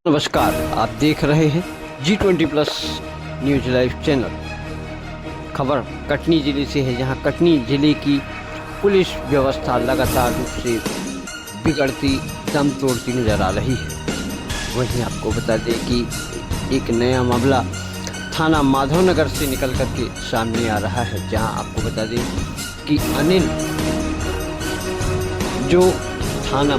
नमस्कार, आप देख रहे हैं G20+ न्यूज लाइव चैनल। खबर कटनी ज़िले से है, जहां कटनी ज़िले की पुलिस व्यवस्था लगातार रूप से बिगड़ती, दम तोड़ती नजर आ रही है। वहीं आपको बता दें कि एक नया मामला थाना माधवनगर से निकल कर के सामने आ रहा है, जहां आपको बता दें कि अनिल जो थाना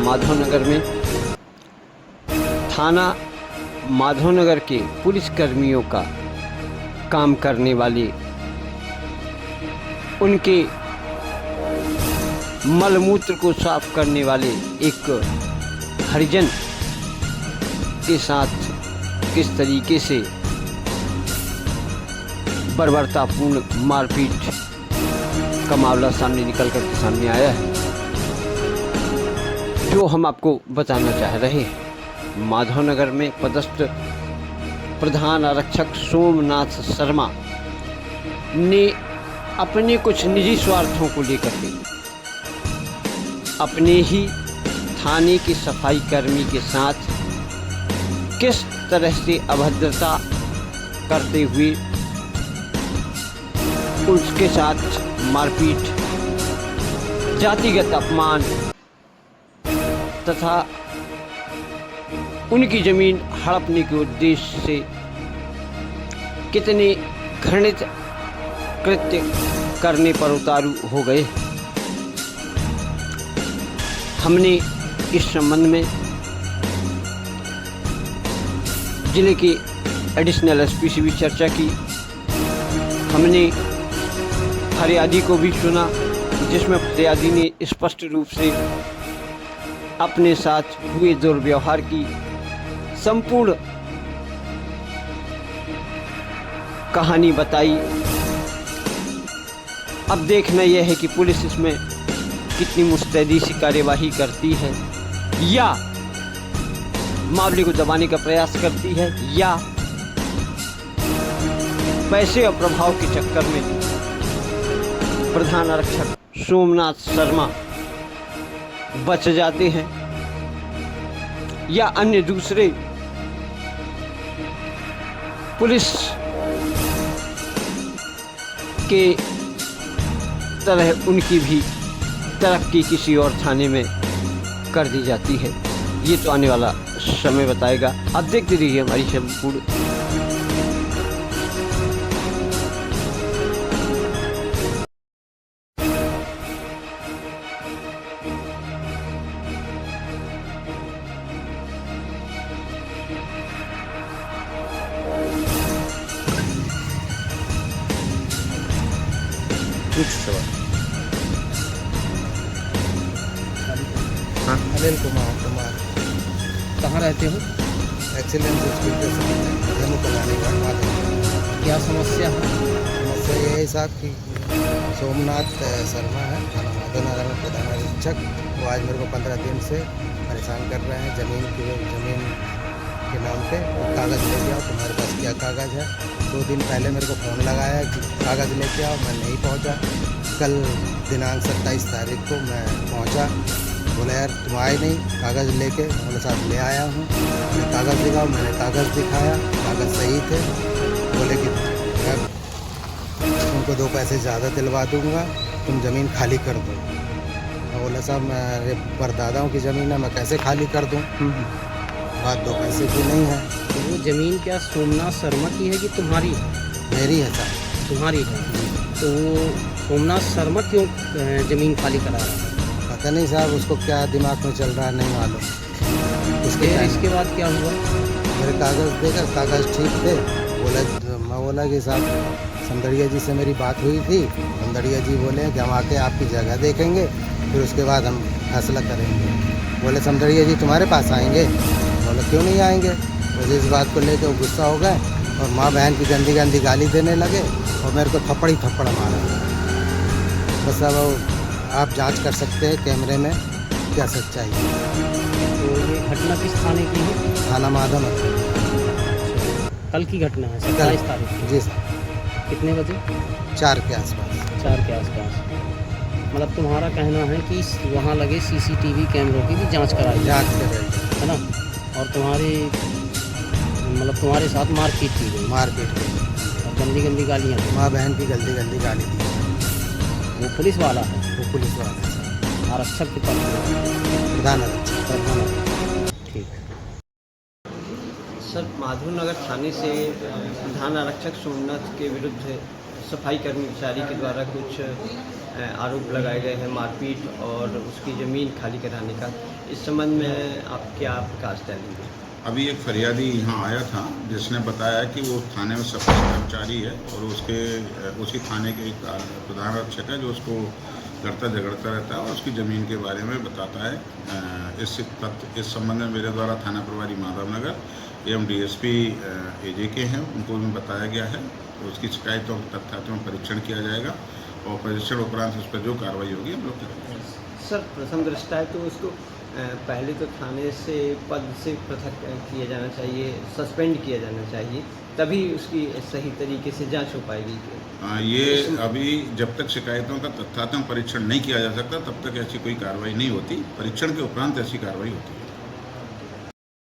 माधवनगर के पुलिस कर्मियों का काम करने वाले, उनके मलमूत्र को साफ करने वाले एक हरिजन के साथ किस तरीके से बर्बरतापूर्ण मारपीट का मामला निकल कर के सामने आया है, जो हम आपको बताना चाह रहे हैं। माधवनगर में पदस्थ प्रधान आरक्षक सोमनाथ शर्मा ने अपने कुछ निजी स्वार्थों को लेकर के अपने ही थाने के सफाई कर्मी के साथ किस तरह से अभद्रता करते हुए उसके साथ मारपीट, जातिगत अपमान तथा उनकी ज़मीन हड़पने के उद्देश्य से कितने घृणित कृत्य करने पर उतारू हो गए। हमने इस संबंध में जिले के एडिशनल एसपी से भी चर्चा की। हमने फरियादी को भी सुना, जिसमें फरियादी ने स्पष्ट रूप से अपने साथ हुए दुर्व्यवहार की संपूर्ण कहानी बताई। अब देखना यह है कि पुलिस इसमें कितनी मुस्तैदी से कार्यवाही करती है, या मामले को दबाने का प्रयास करती है, या पैसे और प्रभाव के चक्कर में प्रधान आरक्षक सोमनाथ शर्मा बच जाते हैं, या अन्य दूसरे पुलिस के तरह उनकी भी तरक्की किसी और थाने में कर दी जाती है। ये तो आने वाला समय बताएगा। आप देखते रहिए हमारी संपूर्ण अनिल कुमार कहाँ रहते हो? एक्सीलेंस स्कूल के सामने जम्मू कल्याणी माधवनगर। क्या समस्या है? समस्या ये है साहब कि सोमनाथ शर्मा है, थाना माधवनगर में प्रधान आरक्षक। वो आज मेरे को 15 दिन से परेशान कर रहे हैं। ज़मीन के नाम पे कागज़ लेके आओ, तुम्हारे पास क्या कागज़ है। 2 दिन पहले मेरे को फ़ोन लगाया कि कागज़ लेके आओ, मैं नहीं पहुंचा। कल दिनांक 27 तारीख को मैं पहुंचा, बोला यार तुम आए नहीं कागज़ लेके। बोले साहब ले आया हूँ। मैंने कागज़ दिखाओ, मैंने कागज़ दिखाया, कागज़ सही थे। बोले कि मैं तुमको 2 पैसे ज़्यादा दिलवा दूँगा, तुम ज़मीन खाली कर दो। बोला साहब मेरे परदादाओं की ज़मीन है, मैं कैसे खाली कर दूँ, बात 2 पैसे की नहीं है। तो वो ज़मीन क्या सोमनाथ शर्मा की है कि तुम्हारी है? मेरी है साहब। तुम्हारी है। तो वो सोमनाथ शर्मा क्यों ज़मीन खाली करा रहा है? पता नहीं साहब, उसको क्या दिमाग में चल रहा है नहीं मालूम। इसके बाद क्या हुआ? मेरे कागज़ देकर, कागज़ ठीक थे। मैं बोला कि साहब समदड़िया जी से मेरी बात हुई थी। समदड़िया जी बोले कि हम आके आपकी जगह देखेंगे, फिर उसके बाद हम फैसला करेंगे। बोले समदड़िया जी तुम्हारे पास आएंगे? बोले क्यों नहीं आएंगे। मुझे इस बात को लेकर वो गुस्सा हो गए और माँ बहन की गंदी गंदी गाली देने लगे और मेरे को थप्पड़ मारा। बस अब आप जांच कर सकते हैं कैमरे में क्या सच्चाई है। तो ये घटना किस थाने की है? थाना माधवनगर। कल की घटना है, 27 तारीख की। जी सर। कितने बजे? 4 के आसपास। 4 के आसपास। मतलब तुम्हारा कहना है कि वहाँ लगे सीसीटीवी कैमरों की भी जांच कराई जांच कर रही है ना, और तुम्हारे मतलब तुम्हारे साथ मारपीट की गई मारपीट की। और गंदी गंदी गालियाँ दी। माँ बहन की गंदी गंदी गाली दी। वो पुलिस वाला है, वो पुलिस वाला है सर, आरक्षक के पद पर। प्रधान आरक्षक। ठीक। सर, माधवनगर थाने से प्रधान आरक्षक सोमनाथ के विरुद्ध सफाई कर्मचारी के द्वारा कुछ आरोप लगाए गए हैं, मारपीट और उसकी ज़मीन खाली कराने का। इस संबंध में आप क्या प्रकाश डालेंगे? अभी एक फरियादी यहाँ आया था जिसने बताया कि वो थाने में सफाई कर्मचारी है और उसी थाने के एक प्रधान आरक्षक है जो उसको लड़ता झगड़ता रहता है और उसकी ज़मीन के बारे में बताता है। इस संबंध में मेरे द्वारा थाना प्रभारी माधवनगर एवं DSP AJ के हैं, उनको भी बताया गया है। तो उसकी शिकायतों तथ्यों में परीक्षण किया जाएगा और परीक्षण उपरांत उस पर जो कार्रवाई होगी हम लोग करेंगे। सर, प्रथम दृष्टया है तो उसको पहले तो थाने से पद से पृथक किया जाना चाहिए, सस्पेंड किया जाना चाहिए, तभी उसकी सही तरीके से जांच हो पाएगी। ये अभी जब तक शिकायतों का तथ्यात्मक परीक्षण नहीं किया जा सकता तब तक ऐसी कोई कार्रवाई नहीं होती। परीक्षण के उपरांत ऐसी कार्रवाई होती है।